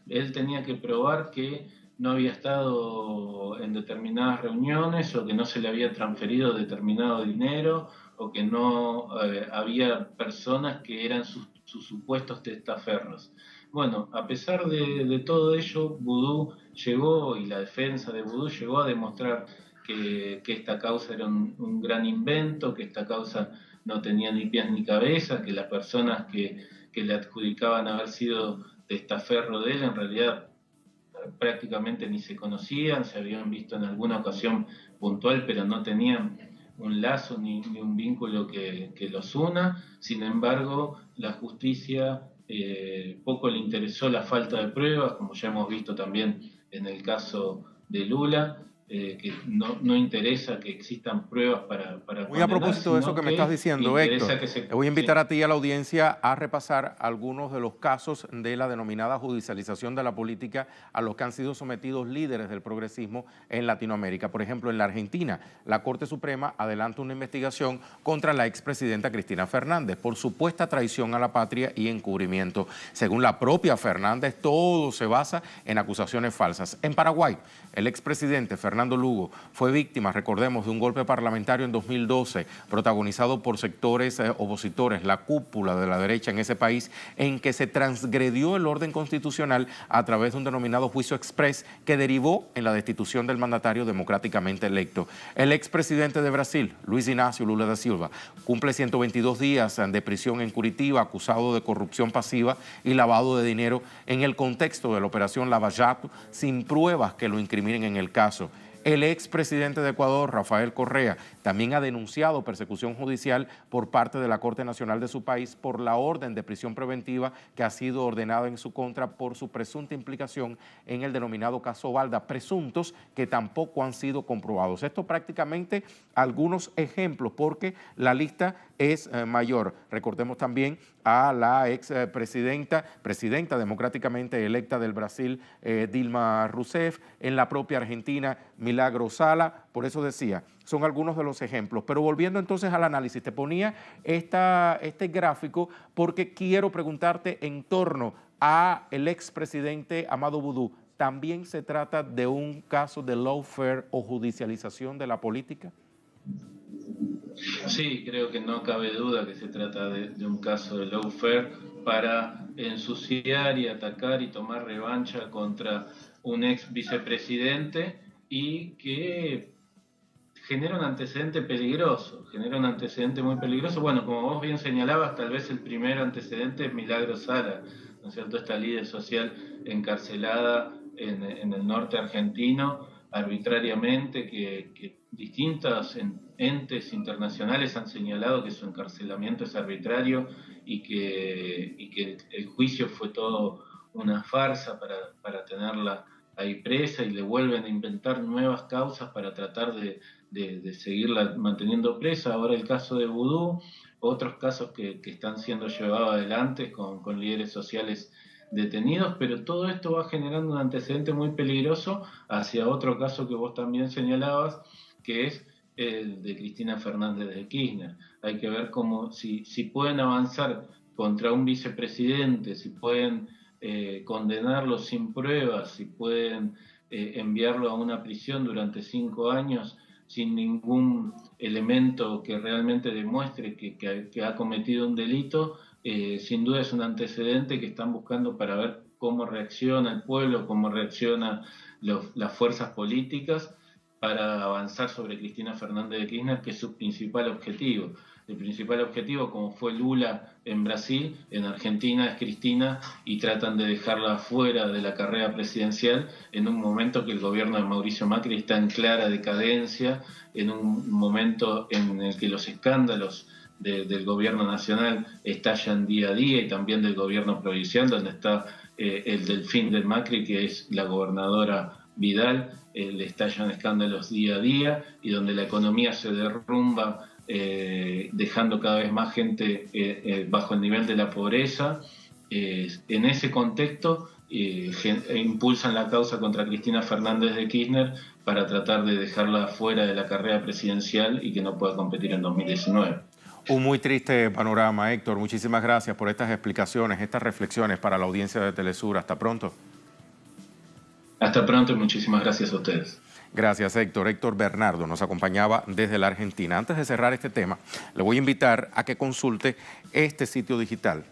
Él tenía que probar que no había estado en determinadas reuniones o que no se le había transferido determinado dinero o que no había personas que eran sus supuestos testaferros. Bueno, a pesar de todo ello, Boudou llegó, y la defensa de Boudou llegó a demostrar que esta causa era un gran invento, que esta causa no tenía ni pies ni cabeza, que las personas que le adjudicaban haber sido testaferro de él en realidad prácticamente ni se conocían, se habían visto en alguna ocasión puntual, pero no tenían un lazo ni un vínculo que los una. Sin embargo, la justicia poco le interesó la falta de pruebas, como ya hemos visto también en el caso de Lula, que no interesa que existan pruebas para
Muy a propósito de eso que me estás diciendo, Héctor, te voy a invitar a ti y a la audiencia a repasar algunos de los casos de la denominada judicialización de la política a los que han sido sometidos líderes del progresismo en Latinoamérica. Por ejemplo, en la Argentina, la Corte Suprema adelanta una investigación contra la expresidenta Cristina Fernández por supuesta traición a la patria y encubrimiento. Según la propia Fernández, todo se basa en acusaciones falsas. En Paraguay, el expresidente Fernando Lugo fue víctima, recordemos, de un golpe parlamentario en 2012, protagonizado por sectores opositores, la cúpula de la derecha en ese país, en que se transgredió el orden constitucional a través de un denominado juicio exprés que derivó en la destitución del mandatario democráticamente electo. El expresidente de Brasil, Luiz Inácio Lula da Silva, cumple 122 días de prisión en Curitiba, acusado de corrupción pasiva y lavado de dinero en el contexto de la operación Lava Jato, sin pruebas que lo incriminen en el caso. El expresidente de Ecuador, Rafael Correa, también ha denunciado persecución judicial por parte de la Corte Nacional de su país por la orden de prisión preventiva que ha sido ordenada en su contra por su presunta implicación en el denominado caso Balda, presuntos que tampoco han sido comprobados. Esto prácticamente algunos ejemplos, porque la lista es mayor. Recordemos también a la presidenta democráticamente electa del Brasil, Dilma Rousseff, en la propia Argentina, Milagro Sala. Por eso decía, son algunos de los ejemplos. Pero volviendo entonces al análisis, te ponía este gráfico porque quiero preguntarte en torno a el expresidente Amadou Boudou. ¿También se trata de un caso de lawfare o judicialización de la política?
Sí, creo que no cabe duda que se trata de un caso de lawfare para ensuciar y atacar y tomar revancha contra un ex vicepresidente y que genera un antecedente peligroso, muy peligroso. Bueno, como vos bien señalabas, tal vez el primer antecedente es Milagro Sala, ¿no es cierto? Esta líder social encarcelada en el norte argentino arbitrariamente, que distintos entes internacionales han señalado que su encarcelamiento es arbitrario y que el juicio fue todo una farsa para tenerla ahí presa, y le vuelven a inventar nuevas causas para tratar de seguirla manteniendo presa. Ahora el caso de Boudou, otros casos que están siendo llevados adelante con líderes sociales detenidos, pero todo esto va generando un antecedente muy peligroso hacia otro caso que vos también señalabas, que es el de Cristina Fernández de Kirchner. Hay que ver cómo, si pueden avanzar contra un vicepresidente, si pueden condenarlo sin pruebas, si pueden enviarlo a una prisión durante 5 años sin ningún elemento que realmente demuestre que ha cometido un delito, sin duda es un antecedente que están buscando para ver cómo reacciona el pueblo, cómo reaccionan las fuerzas políticas para avanzar sobre Cristina Fernández de Kirchner, que es su principal objetivo. El principal objetivo, como fue Lula en Brasil, en Argentina es Cristina, y tratan de dejarla fuera de la carrera presidencial en un momento que el gobierno de Mauricio Macri está en clara decadencia, en un momento en el que los escándalos del gobierno nacional estallan día a día, y también del gobierno provincial, donde está el delfín del Macri, que es la gobernadora Vidal, le estallan escándalos día a día, y donde la economía se derrumba, dejando cada vez más gente bajo el nivel de la pobreza. En ese contexto impulsan la causa contra Cristina Fernández de Kirchner para tratar de dejarla fuera de la carrera presidencial y que no pueda competir en 2019.
Un muy triste panorama, Héctor. Muchísimas gracias por estas explicaciones, estas reflexiones para la audiencia de Telesur. Hasta pronto.
Hasta pronto y muchísimas gracias a ustedes.
Gracias, Héctor. Héctor Bernardo nos acompañaba desde la Argentina. Antes de cerrar este tema, le voy a invitar a que consulte este sitio digital,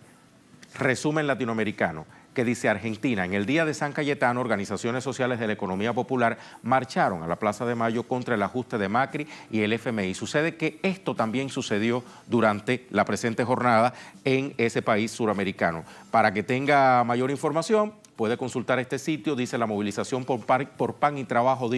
Resumen Latinoamericano, que dice Argentina. En el día de San Cayetano, organizaciones sociales de la economía popular marcharon a la Plaza de Mayo contra el ajuste de Macri y el FMI. Sucede que esto también sucedió durante la presente jornada en ese país suramericano. Para que tenga mayor información, puede consultar este sitio. Dice: la movilización por pan y trabajo,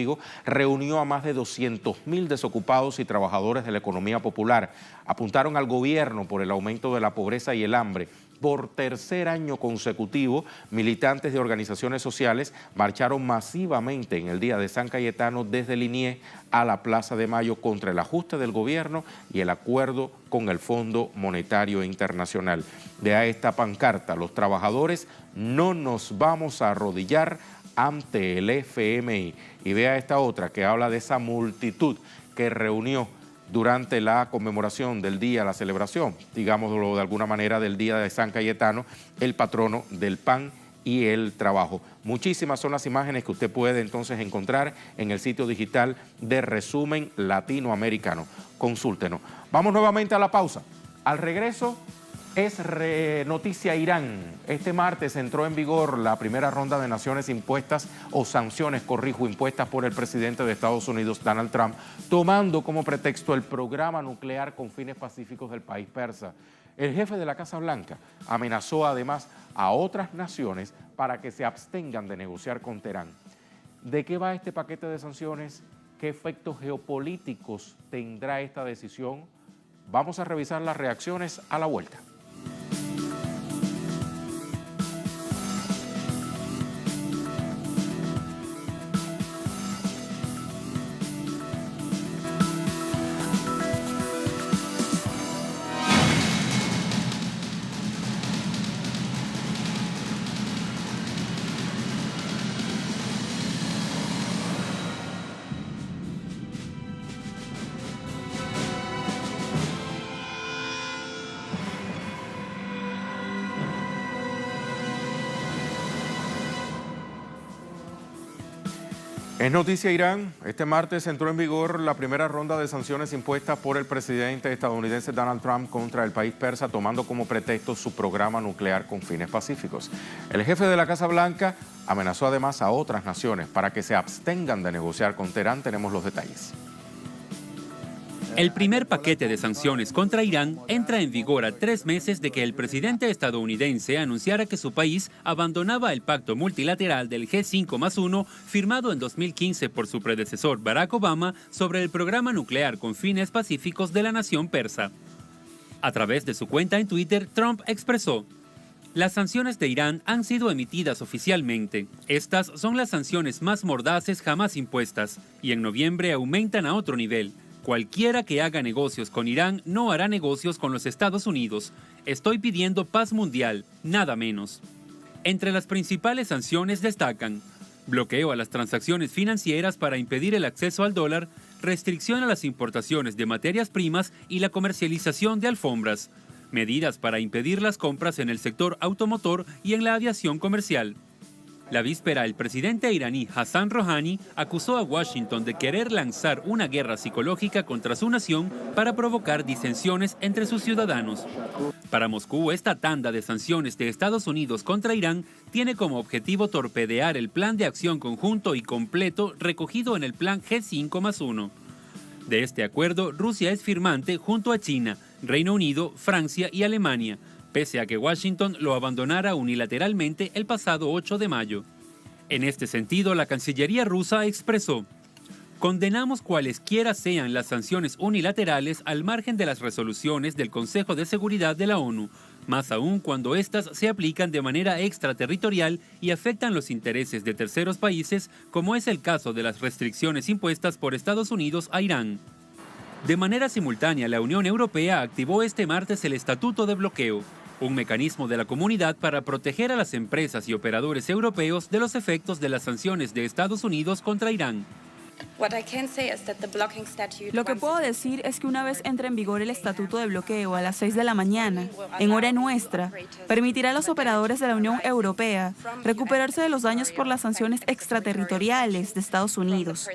reunió a más de 200.000 desocupados y trabajadores de la economía popular. Apuntaron al gobierno por el aumento de la pobreza y el hambre. Por tercer año consecutivo, militantes de organizaciones sociales marcharon masivamente en el Día de San Cayetano desde Liniers a la Plaza de Mayo contra el ajuste del gobierno y el acuerdo con el Fondo Monetario Internacional. Vea esta pancarta: los trabajadores no nos vamos a arrodillar ante el FMI. Y vea esta otra que habla de esa multitud que reunió durante la conmemoración del día, la celebración, digámoslo de alguna manera, del Día de San Cayetano, el patrono del pan y el trabajo. Muchísimas son las imágenes que usted puede entonces encontrar en el sitio digital de Resumen Latinoamericano. Consúltenos. Vamos nuevamente a la pausa. Al regreso es noticia Irán. Este martes entró en vigor la primera ronda de sanciones impuestas impuestas por el presidente de Estados Unidos, Donald Trump, tomando como pretexto el programa nuclear con fines pacíficos del país persa. El jefe de la Casa Blanca amenazó además a otras naciones para que se abstengan de negociar con Teherán. ¿De qué va este paquete de sanciones? ¿Qué efectos geopolíticos tendrá esta decisión? Vamos a revisar las reacciones a la vuelta. Es noticia Irán. Este martes entró en vigor la primera ronda de sanciones impuestas por el presidente estadounidense Donald Trump contra el país persa, tomando como pretexto su programa nuclear con fines pacíficos. El jefe de la Casa Blanca amenazó además a otras naciones para que se abstengan de negociar con Teherán. Tenemos los detalles.
El primer paquete de sanciones contra Irán entra en vigor a 3 meses de que el presidente estadounidense anunciara que su país abandonaba el pacto multilateral del G5+1 firmado en 2015 por su predecesor Barack Obama sobre el programa nuclear con fines pacíficos de la nación persa. A través de su cuenta en Twitter, Trump expresó: las sanciones de Irán han sido emitidas oficialmente. Estas son las sanciones más mordaces jamás impuestas y en noviembre aumentan a otro nivel. Cualquiera que haga negocios con Irán no hará negocios con los Estados Unidos. Estoy pidiendo paz mundial, nada menos. Entre las principales sanciones destacan: bloqueo a las transacciones financieras para impedir el acceso al dólar, restricción a las importaciones de materias primas y la comercialización de alfombras, medidas para impedir las compras en el sector automotor y en la aviación comercial. La víspera, el presidente iraní Hassan Rouhani acusó a Washington de querer lanzar una guerra psicológica contra su nación para provocar disensiones entre sus ciudadanos. Para Moscú, esta tanda de sanciones de Estados Unidos contra Irán tiene como objetivo torpedear el plan de acción conjunto y completo recogido en el plan G5+1. De este acuerdo, Rusia es firmante junto a China, Reino Unido, Francia y Alemania, pese a que Washington lo abandonara unilateralmente el pasado 8 de mayo. En este sentido, la Cancillería rusa expresó: condenamos cualesquiera sean las sanciones unilaterales al margen de las resoluciones del Consejo de Seguridad de la ONU, más aún cuando éstas se aplican de manera extraterritorial y afectan los intereses de terceros países, como es el caso de las restricciones impuestas por Estados Unidos a Irán. De manera simultánea, la Unión Europea activó este martes el Estatuto de Bloqueo, un mecanismo de la comunidad para proteger a las empresas y operadores europeos de los efectos de las sanciones de Estados Unidos contra Irán.
Lo que puedo decir es que una vez entre en vigor el estatuto de bloqueo a las 6 de la mañana, en hora nuestra, permitirá a los operadores de la Unión Europea recuperarse de los daños por las sanciones extraterritoriales de Estados Unidos,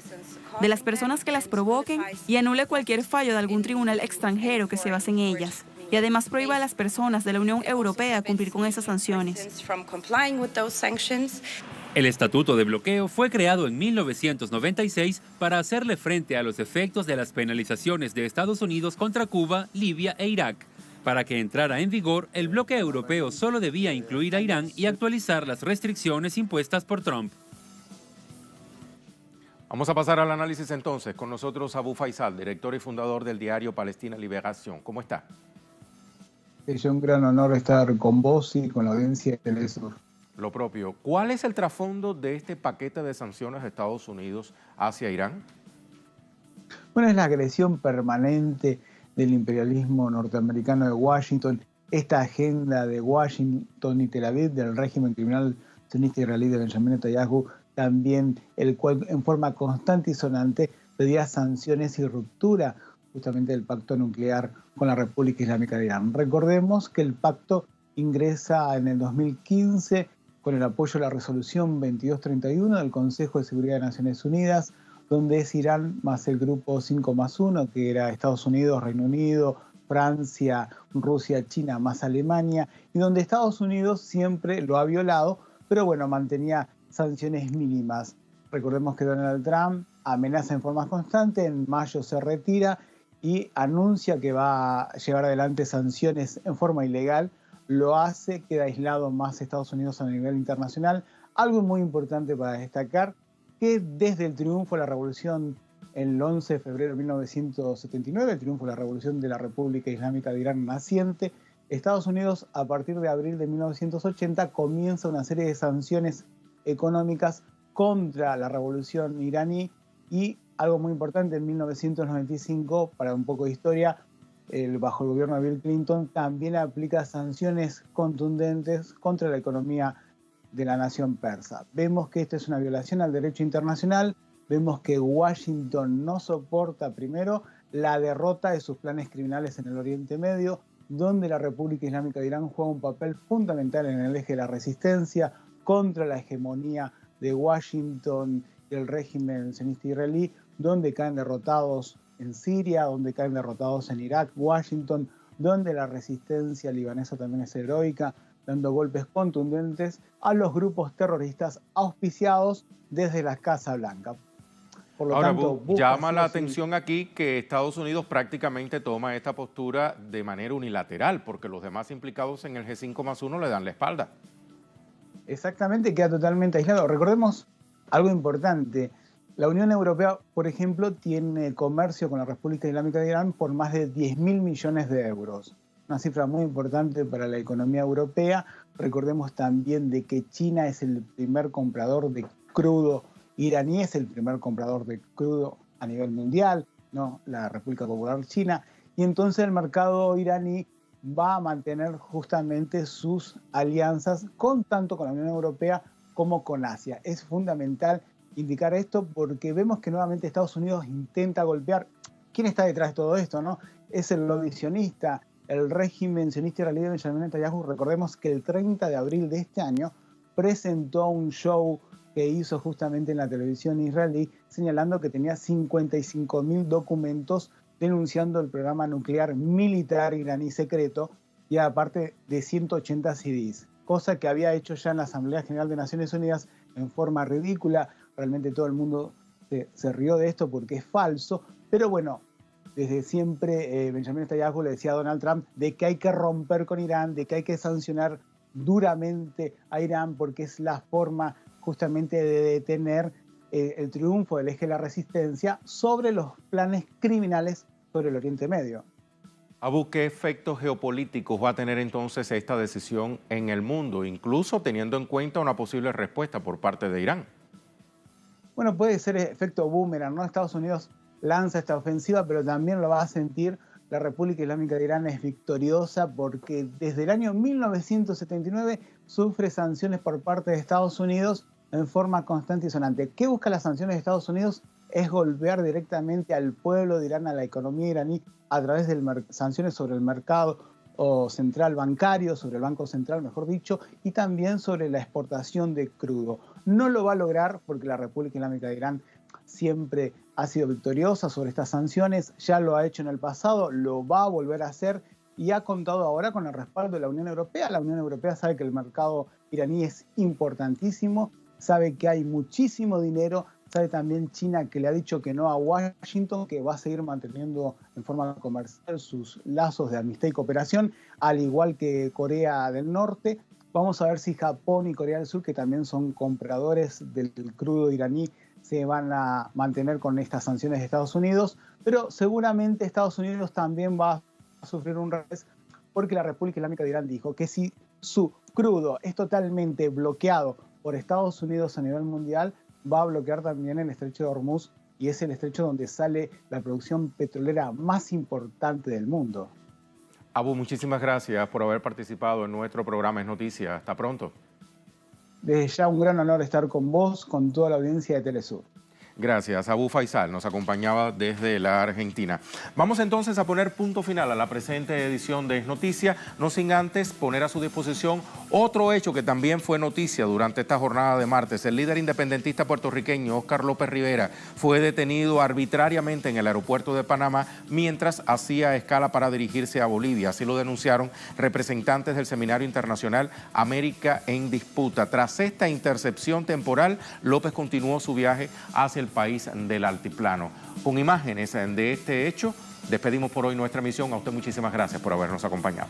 de las personas que las provoquen, y anule cualquier fallo de algún tribunal extranjero que se base en ellas. Y además prohíba a las personas de la Unión Europea cumplir con esas sanciones.
El Estatuto de Bloqueo fue creado en 1996 para hacerle frente a los efectos de las penalizaciones de Estados Unidos contra Cuba, Libia e Irak. Para que entrara en vigor, el bloque europeo solo debía incluir a Irán y actualizar las restricciones impuestas por Trump.
Vamos a pasar al análisis entonces. Con nosotros Abu Faisal, director y fundador del diario Palestina Liberación. ¿Cómo está?
Es un gran honor estar con vos y con la audiencia de Telesur.
Lo propio. ¿Cuál es el trasfondo de este paquete de sanciones de Estados Unidos hacia Irán?
Bueno, es la agresión permanente del imperialismo norteamericano de Washington, esta agenda de Washington y Tel Aviv del régimen criminal sionista israelí de Benjamin Netanyahu, también el cual en forma constante y sonante pedía sanciones y ruptura justamente del pacto nuclear con la República Islámica de Irán. Recordemos que el pacto ingresa en el 2015 con el apoyo a la resolución 2231 del Consejo de Seguridad de Naciones Unidas, donde es Irán más el grupo 5+1, que era Estados Unidos, Reino Unido, Francia, Rusia, China más Alemania, y donde Estados Unidos siempre lo ha violado, pero bueno, mantenía sanciones mínimas. Recordemos que Donald Trump amenaza en forma constante, en mayo se retira y anuncia que va a llevar adelante sanciones en forma ilegal. Lo hace, queda aislado más Estados Unidos a nivel internacional. Algo muy importante para destacar, que desde el triunfo de la revolución el 11 de febrero de 1979, el triunfo de la revolución de la República Islámica de Irán naciente, Estados Unidos a partir de abril de 1980 comienza una serie de sanciones económicas contra la revolución iraní y algo muy importante, en 1995, para un poco de historia, bajo el gobierno de Bill Clinton, también aplica sanciones contundentes contra la economía de la nación persa. Vemos que esto es una violación al derecho internacional, vemos que Washington no soporta primero la derrota de sus planes criminales en el Oriente Medio, donde la República Islámica de Irán juega un papel fundamental en el eje de la resistencia contra la hegemonía de Washington y el régimen sionista israelí, donde caen derrotados en Siria, donde caen derrotados en Irak, Washington, donde la resistencia libanesa también es heroica, dando golpes contundentes a los grupos terroristas auspiciados desde la Casa Blanca. Por lo
Ahora,
tanto,
llama la atención aquí que Estados Unidos prácticamente toma esta postura de manera unilateral, porque los demás implicados en el G5+1 le dan la espalda.
Exactamente, queda totalmente aislado. Recordemos algo importante. La Unión Europea, por ejemplo, tiene comercio con la República Islámica de Irán por más de 10.000 millones de euros. Una cifra muy importante para la economía europea. Recordemos también de que China es el primer comprador de crudo iraní, es el primer comprador de crudo a nivel mundial, ¿no? La República Popular China. Y entonces el mercado iraní va a mantener justamente sus alianzas tanto con la Unión Europea como con Asia. Es fundamental indicar esto porque vemos que nuevamente Estados Unidos intenta golpear. ¿Quién está detrás de todo esto, no? Es el lobby sionista, el régimen sionista israelí de Benjamin Netanyahu. Recordemos que el 30 de abril de este año presentó un show que hizo justamente en la televisión israelí, señalando que tenía 55.000 documentos denunciando el programa nuclear militar iraní secreto y aparte de 180 CDs, cosa que había hecho ya en la Asamblea General de Naciones Unidas en forma ridícula. Realmente todo el mundo se rió de esto porque es falso, pero bueno, desde siempre Benjamin Netanyahu le decía a Donald Trump de que hay que romper con Irán, de que hay que sancionar duramente a Irán porque es la forma justamente de detener el triunfo del eje de la resistencia sobre los planes criminales sobre el Oriente Medio.
Abu, ¿qué efectos geopolíticos va a tener entonces esta decisión en el mundo, incluso teniendo en cuenta una posible respuesta por parte de Irán?
Bueno, puede ser efecto boomerang, ¿no? Estados Unidos lanza esta ofensiva, pero también lo va a sentir. La República Islámica de Irán es victoriosa porque desde el año 1979 sufre sanciones por parte de Estados Unidos en forma constante y sonante. ¿Qué busca las sanciones de Estados Unidos? Es golpear directamente al pueblo de Irán, a la economía iraní, a través de sanciones sobre el mercado central bancario, sobre el Banco Central, mejor dicho, y también sobre la exportación de crudo. No lo va a lograr porque la República Islámica de Irán siempre ha sido victoriosa sobre estas sanciones, ya lo ha hecho en el pasado, lo va a volver a hacer y ha contado ahora con el respaldo de la Unión Europea. La Unión Europea sabe que el mercado iraní es importantísimo, sabe que hay muchísimo dinero, sabe también China que le ha dicho que no a Washington, que va a seguir manteniendo en forma comercial sus lazos de amistad y cooperación, al igual que Corea del Norte. Vamos a ver si Japón y Corea del Sur, que también son compradores del crudo iraní, se van a mantener con estas sanciones de Estados Unidos, pero seguramente Estados Unidos también va a sufrir un revés porque la República Islámica de Irán dijo que si su crudo es totalmente bloqueado por Estados Unidos a nivel mundial, va a bloquear también el estrecho de Hormuz, y es el estrecho donde sale la producción petrolera más importante del mundo.
Abu, muchísimas gracias por haber participado en nuestro programa Es Noticia. Hasta pronto.
Desde ya un gran honor estar con vos, con toda la audiencia de Telesur.
Gracias. Abu Faisal nos acompañaba desde la Argentina. Vamos entonces a poner punto final a la presente edición de Es Noticia, no sin antes poner a su disposición otro hecho que también fue noticia durante esta jornada de martes. El líder independentista puertorriqueño Óscar López Rivera fue detenido arbitrariamente en el aeropuerto de Panamá mientras hacía escala para dirigirse a Bolivia. Así lo denunciaron representantes del Seminario Internacional América en Disputa. Tras esta intercepción temporal, López continuó su viaje hacia el país del altiplano. Con imágenes de este hecho, despedimos por hoy nuestra emisión. A usted muchísimas gracias por habernos acompañado.